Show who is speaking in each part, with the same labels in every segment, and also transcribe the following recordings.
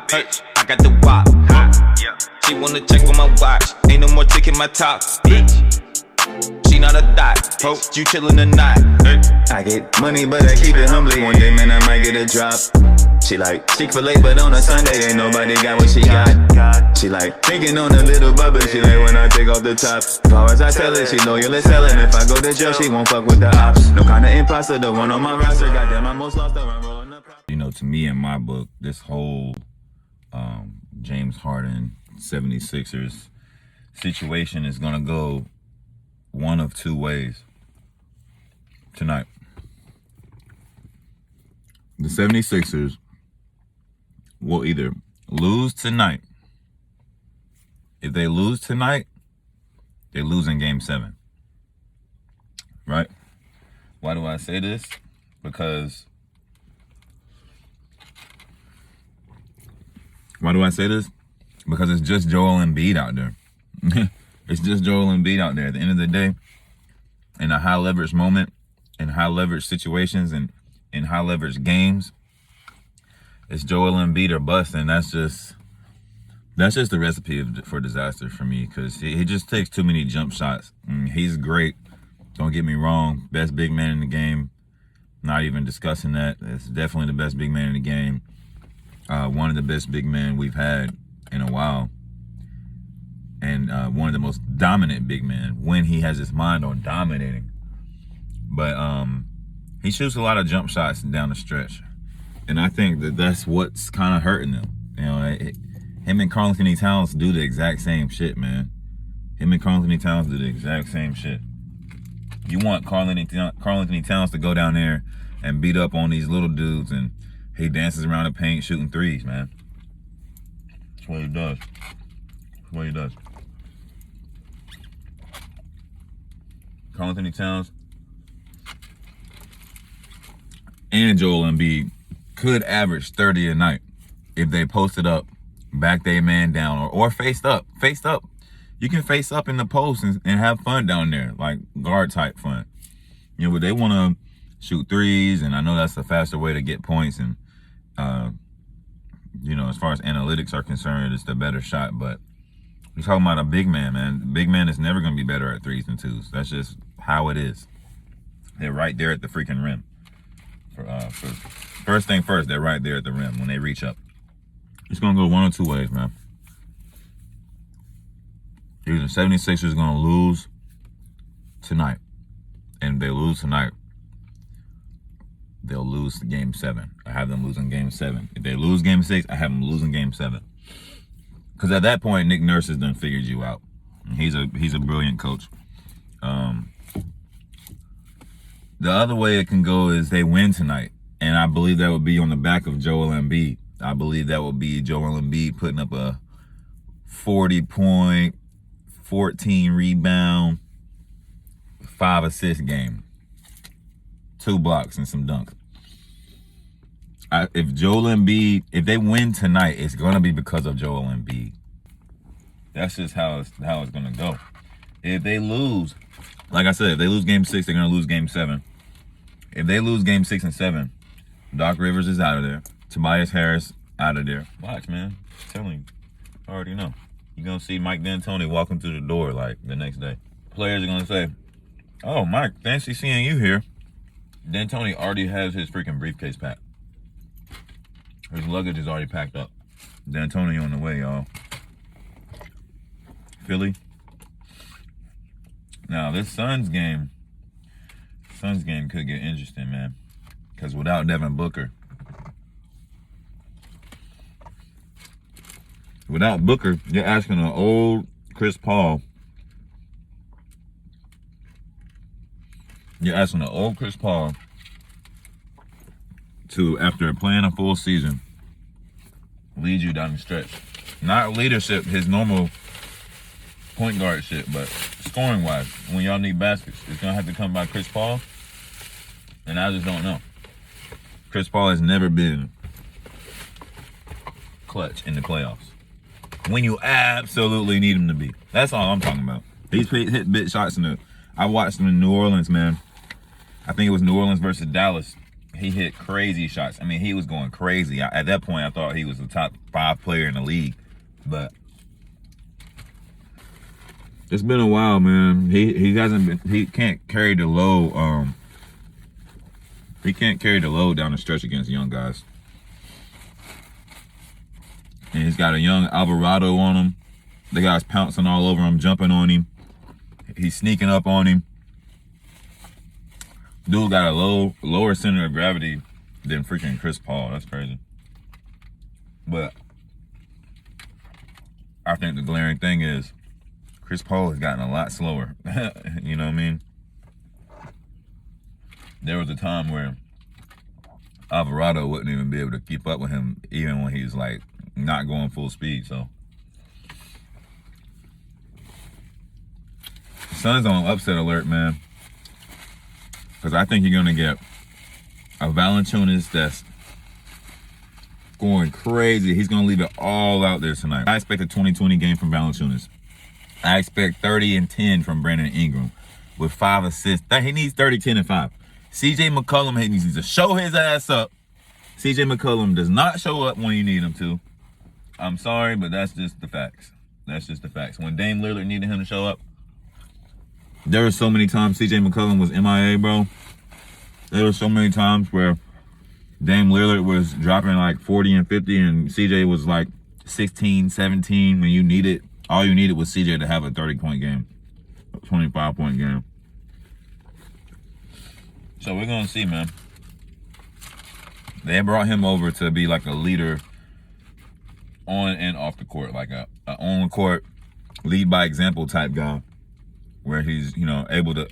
Speaker 1: bitch. I got the wop. She wanna check on my watch. Ain't no more taking my top, bitch. She not a thot. Hope you chillin' or not. I get money, but I keep it humbly. One day, man, I might get a drop. She like Chick-fil-A, but on a Sunday, ain't nobody got what she got. She like thinking on a little bubble. She like when I take off the top. As far as I tell her, she loyal as hell. And if I go to jail, she won't fuck with the ops. No kind of imposter, the one on my roster. Goddamn, I most lost her. I'm rolling up.
Speaker 2: You know, to me, in my book, this whole James Harden 76ers situation is gonna go one of two ways tonight. The 76ers will either lose tonight. If they lose tonight, they lose in game 7. Right? Why do I say this? Because why do I say this? Because it's just Joel Embiid out there. It's just Joel Embiid out there. At the end of the day, in a high leverage moment, in high leverage situations, and in high leverage games, it's Joel Embiid or bust, and that's just the recipe for disaster for me, because he just takes too many jump shots. He's great, don't get me wrong, best big man in the game. Not even discussing that. It's definitely the best big man in the game. One of the best big men we've had in a while, and one of the most dominant big men when he has his mind on dominating. But he shoots a lot of jump shots down the stretch, and I think that's what's kind of hurting them. You know, him and Karl-Anthony Towns do the exact same shit, man. Him and Karl-Anthony Towns do the exact same shit. You want Karl-Anthony Towns to go down there and beat up on these little dudes, and he dances around the paint shooting threes, man. That's what he does. That's what he does. Karl-Anthony Towns and Joel Embiid could average 30 a night if they posted up, back their man down, or faced up. Faced up. You can face up in the post and have fun down there, like guard type fun. You know, but they want to shoot threes, and I know that's a faster way to get points, and you know, as far as analytics are concerned, it's the better shot. But we're talking about a big man, man. Big man is never going to be better at threes than twos. That's just how it is. They're right there at the freaking rim. For first thing first, they're right there at the rim when they reach up. It's going to go one or two ways, man. Either the 76ers going to lose tonight, and if they lose tonight, they'll lose game 7. I have them losing game 7. If they lose game 6, I have them losing game 7. Because at that point, Nick Nurse has done figured you out. He's a brilliant coach. The other way it can go is they win tonight, and I believe that would be on the back of Joel Embiid. I believe that would be Joel Embiid putting up a 40-point, 14 rebound, 5 assist game. 2 blocks and some dunks. If Joel Embiid, if they win tonight, it's gonna be because of Joel Embiid. That's just how it's gonna go. If they lose, like I said, if they lose game 6, they're gonna lose game 7. If they lose game 6 and 7, Doc Rivers is out of there. Tobias Harris out of there. Watch, man. I'm telling you, I already know. You're gonna see Mike D'Antoni walking through the door like the next day. Players are gonna say, "Oh, Mike, fancy seeing you here." D'Antoni already has his freaking briefcase packed. His luggage is already packed up. D'Antoni on the way, y'all. Philly. Now, this Suns game could get interesting, man. Because without Devin Booker, you're asking an old Chris Paul. You're asking an old Chris Paul to, after playing a full season, lead you down the stretch. Not leadership, his normal point guard shit, but scoring wise, when y'all need baskets, it's gonna have to come by Chris Paul. And I just don't know. Chris Paul has never been clutch in the playoffs when you absolutely need him to be. That's all I'm talking about. He's hit big shots I watched him in New Orleans, man. I think it was New Orleans versus Dallas. he hit crazy shots. I mean, he was going crazy. At that point, I thought he was the top 5 player in the league. But it's been a while, man. He hasn't been. He can't carry the load. He can't carry the load down the stretch against young guys. And he's got a young Alvarado on him. The guy's pouncing all over him, jumping on him. He's sneaking up on him. Dude got a lower center of gravity than freaking Chris Paul. That's crazy. But I think the glaring thing is Chris Paul has gotten a lot slower. You know what I mean? There was a time where Alvarado wouldn't even be able to keep up with him, even when he's like not going full speed. So Suns on upset alert, man. Because I think you're going to get a Valanciunas that's going crazy. He's going to leave it all out there tonight. I expect a 20-20 game from Valanciunas. I expect 30 and 10 from Brandon Ingram with 5 assists. He needs 30, 10, and 5. CJ McCollum, he needs to show his ass up. CJ McCollum does not show up when you need him to. I'm sorry, but that's just the facts. That's just the facts. When Dame Lillard needed him to show up, there were so many times CJ McCollum was MIA, bro. There were so many times where Dame Lillard was dropping like 40 and 50 and CJ was like 16, 17 when you needed, all you needed was CJ to have a 30-point game, a 25-point game. So we're going to see, man. They brought him over to be like a leader on and off the court, like a on-court, lead by example type guy, where he's, you know, able to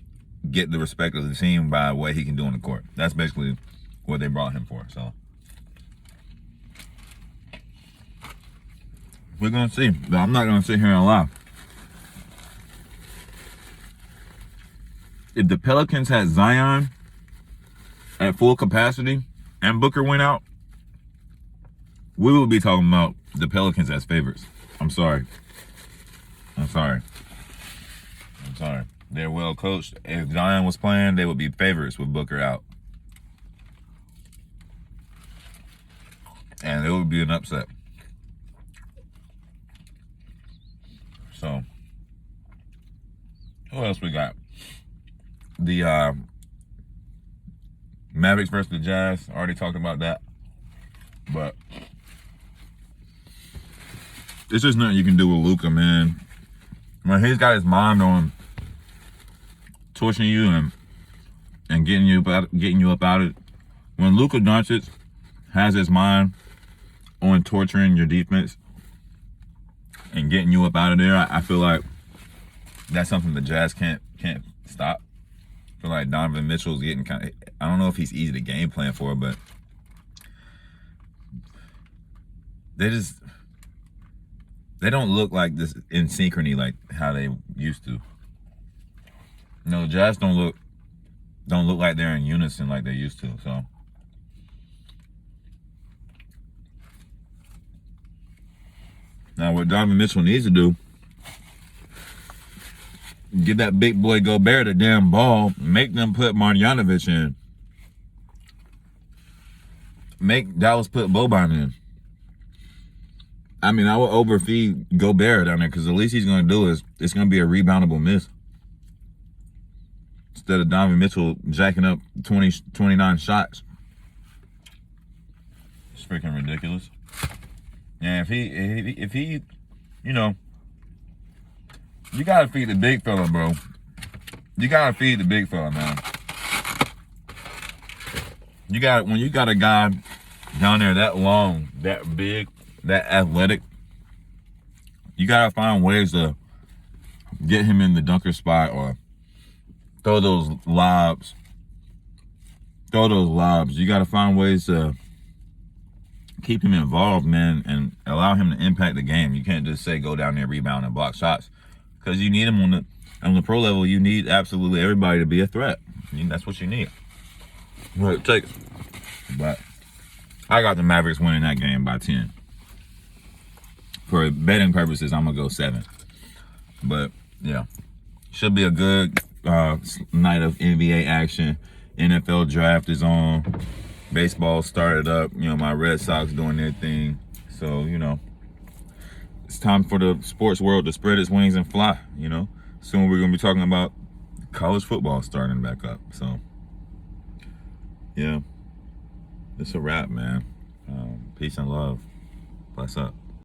Speaker 2: get the respect of the team by what he can do on the court. That's basically what they brought him for. So we're going to see. But I'm not going to sit here and lie. If the Pelicans had Zion at full capacity and Booker went out, we would be talking about the Pelicans as favorites. I'm sorry. They're well coached. If Zion was playing, they would be favorites with Booker out. And it would be an upset. So, who else we got? The Mavericks versus the Jazz. Already talked about that. But it's just nothing you can do with Luka, man. When he's got his mind on torching you and getting you up out of it. When Luka Doncic has his mind on torturing your defense and getting you up out of there, I feel like that's something the Jazz can't stop. I feel like Donovan Mitchell's getting kind of, I don't know if he's easy to game plan for, but they don't look like this in synchrony like how they used to. No, Jazz don't look like they're in unison like they used to. So now what Donovan Mitchell needs to do, give that big boy Gobert the damn ball, make them put Marjanovic in. Make Dallas put Boban in. I mean, I will overfeed Gobert down there because the least he's going to do is it's going to be a reboundable miss. Instead of Donovan Mitchell jacking up 29 shots. It's freaking ridiculous. And if he, you know, you got to feed the big fella, bro. You got to feed the big fella, man. When you got a guy down there that long, that big, that athletic, you gotta find ways to get him in the dunker spot or throw those lobs. You gotta find ways to keep him involved, man, and allow him to impact the game. You can't just say go down there, rebound, and block shots, because you need him on the pro level. You need absolutely everybody to be a threat. That's what you need. Right, take it. But I got the Mavericks winning that game by 10. For betting purposes, I'm going to go 7. But, yeah. Should be a good night of NBA action. NFL draft is on. Baseball started up. You know, my Red Sox doing their thing. So, you know, it's time for the sports world to spread its wings and fly, you know. Soon we're going to be talking about college football starting back up. So, yeah, it's a wrap, man. Peace and love. Bless up.